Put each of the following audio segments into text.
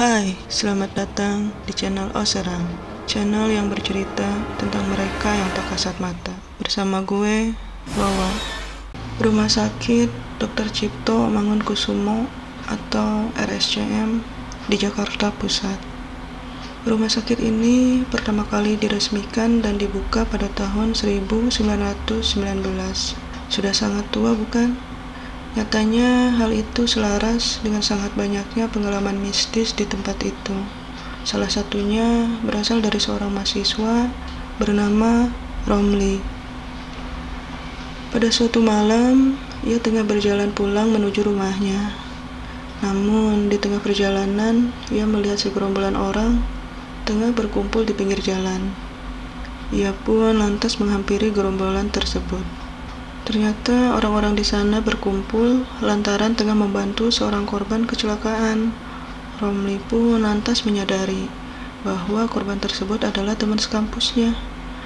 Hai, selamat datang di channel Oseram, channel yang bercerita tentang mereka yang tak kasat mata. Bersama gue, Wawa. Rumah Sakit Dr. Cipto Mangunkusumo atau RSCM di Jakarta Pusat. Rumah sakit ini pertama kali diresmikan dan dibuka pada tahun 1919. Sudah sangat tua, bukan? Nyatanya hal itu selaras dengan sangat banyaknya pengalaman mistis di tempat itu. Salah satunya berasal dari seorang mahasiswa bernama Romli. Pada suatu malam, ia tengah berjalan pulang menuju rumahnya. Namun, di tengah perjalanan, ia melihat segerombolan orang tengah berkumpul di pinggir jalan. Ia pun lantas menghampiri gerombolan tersebut. Ternyata orang-orang di sana berkumpul lantaran tengah membantu seorang korban kecelakaan. Romli pun lantas menyadari bahwa korban tersebut adalah teman sekampusnya.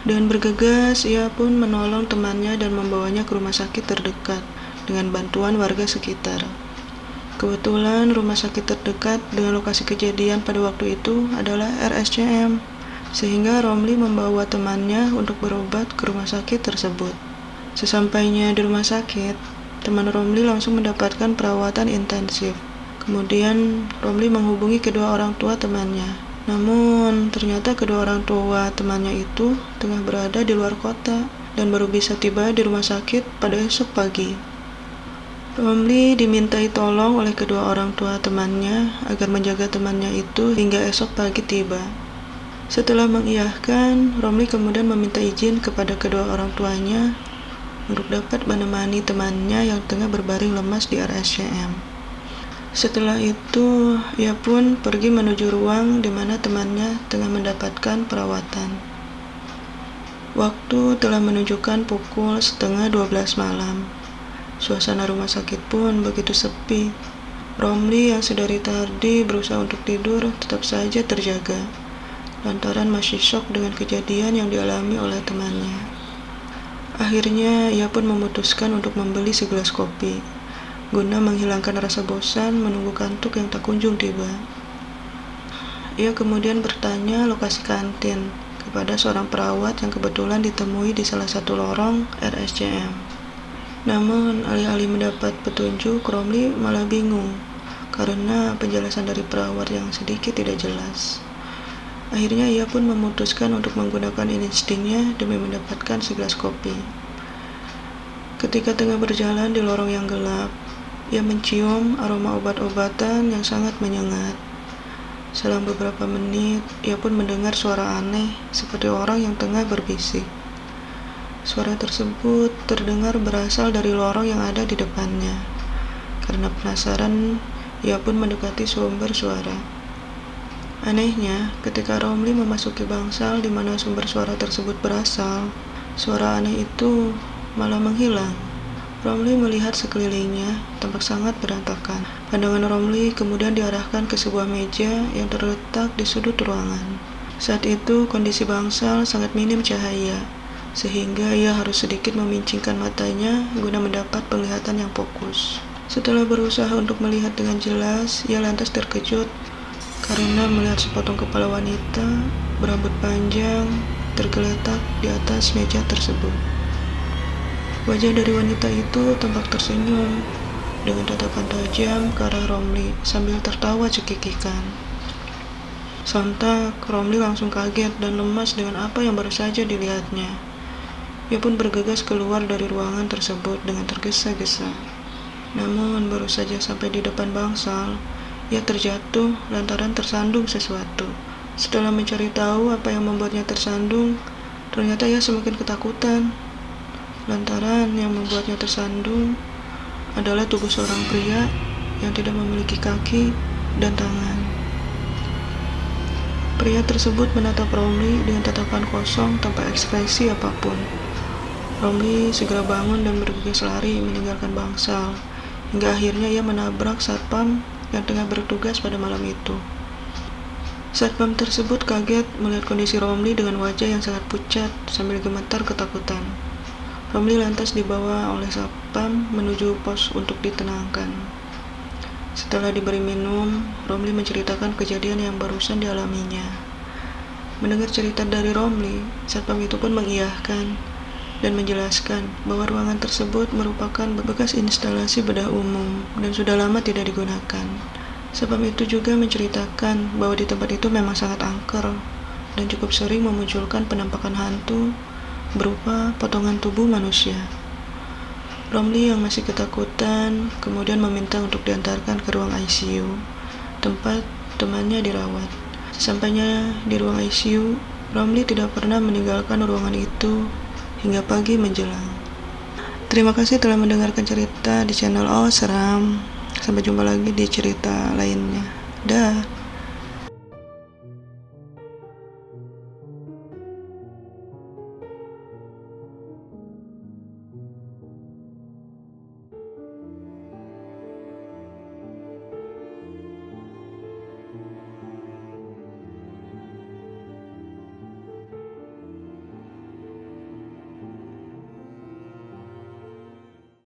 Dengan bergegas, ia pun menolong temannya dan membawanya ke rumah sakit terdekat dengan bantuan warga sekitar. Kebetulan rumah sakit terdekat dengan lokasi kejadian pada waktu itu adalah RSCM, sehingga Romli membawa temannya untuk berobat ke rumah sakit tersebut. Sesampainya di rumah sakit, teman Romli langsung mendapatkan perawatan intensif. Kemudian, Romli menghubungi kedua orang tua temannya. Namun, ternyata kedua orang tua temannya itu tengah berada di luar kota dan baru bisa tiba di rumah sakit pada esok pagi. Romli dimintai tolong oleh kedua orang tua temannya agar menjaga temannya itu hingga esok pagi tiba. Setelah mengiyahkan, Romli kemudian meminta izin kepada kedua orang tuanya untuk dapat menemani temannya yang tengah berbaring lemas di RSCM. Setelah itu, ia pun pergi menuju ruang di mana temannya tengah mendapatkan perawatan. Waktu telah menunjukkan pukul 11:30 malam. Suasana rumah sakit pun begitu sepi. Romli yang sedari tadi berusaha untuk tidur tetap saja terjaga, lantaran masih syok dengan kejadian yang dialami oleh temannya. Akhirnya, ia pun memutuskan untuk membeli segelas kopi, guna menghilangkan rasa bosan menunggu kantuk yang tak kunjung tiba. Ia kemudian bertanya lokasi kantin kepada seorang perawat yang kebetulan ditemui di salah satu lorong RSCM. Namun, alih-alih mendapat petunjuk, Romli malah bingung karena penjelasan dari perawat yang sedikit tidak jelas. Akhirnya ia pun memutuskan untuk menggunakan instingnya demi mendapatkan segelas kopi. Ketika tengah berjalan di lorong yang gelap, ia mencium aroma obat-obatan yang sangat menyengat. Selang beberapa menit, ia pun mendengar suara aneh seperti orang yang tengah berbisik. Suara tersebut terdengar berasal dari lorong yang ada di depannya. Karena penasaran, ia pun mendekati sumber suara. Anehnya, ketika Romli memasuki bangsal di mana sumber suara tersebut berasal, suara aneh itu malah menghilang. Romli melihat sekelilingnya, tampak sangat berantakan. Pandangan Romli kemudian diarahkan ke sebuah meja yang terletak di sudut ruangan. Saat itu, kondisi bangsal sangat minim cahaya, sehingga ia harus sedikit memincingkan matanya guna mendapat penglihatan yang fokus. Setelah berusaha untuk melihat dengan jelas, ia lantas terkejut karena melihat sepotong kepala wanita berambut panjang tergeletak di atas meja tersebut. Wajah dari wanita itu tampak tersenyum dengan tatapan tajam ke arah Romli sambil tertawa cekikikan. Sontak, Romli langsung kaget dan lemas dengan apa yang baru saja dilihatnya. Ia pun bergegas keluar dari ruangan tersebut dengan tergesa-gesa. Namun, baru saja sampai di depan bangsal, ia terjatuh lantaran tersandung sesuatu. Setelah mencari tahu apa yang membuatnya tersandung, ternyata ia semakin ketakutan. Lantaran yang membuatnya tersandung adalah tubuh seorang pria yang tidak memiliki kaki dan tangan. Pria tersebut menatap Romli dengan tatapan kosong tanpa ekspresi apapun. Romli segera bangun dan bergegas lari meninggalkan bangsal, hingga akhirnya ia menabrak satpam yang tengah bertugas pada malam itu. Satpam tersebut kaget melihat kondisi Romli dengan wajah yang sangat pucat sambil gemetar ketakutan. Romli lantas dibawa oleh satpam menuju pos untuk ditenangkan. Setelah diberi minum, Romli menceritakan kejadian yang barusan dialaminya. Mendengar cerita dari Romli, satpam itu pun mengiyahkan dan menjelaskan bahwa ruangan tersebut merupakan bekas instalasi bedah umum dan sudah lama tidak digunakan. Satpam itu juga menceritakan bahwa di tempat itu memang sangat angker dan cukup sering memunculkan penampakan hantu berupa potongan tubuh manusia. Romli yang masih ketakutan kemudian meminta untuk diantarkan ke ruang ICU, tempat temannya dirawat. Sesampainya di ruang ICU, Romli tidak pernah meninggalkan ruangan itu hingga pagi menjelang. Terima kasih telah mendengarkan cerita di channel Oh Seram. Sampai jumpa lagi di cerita lainnya. Dah.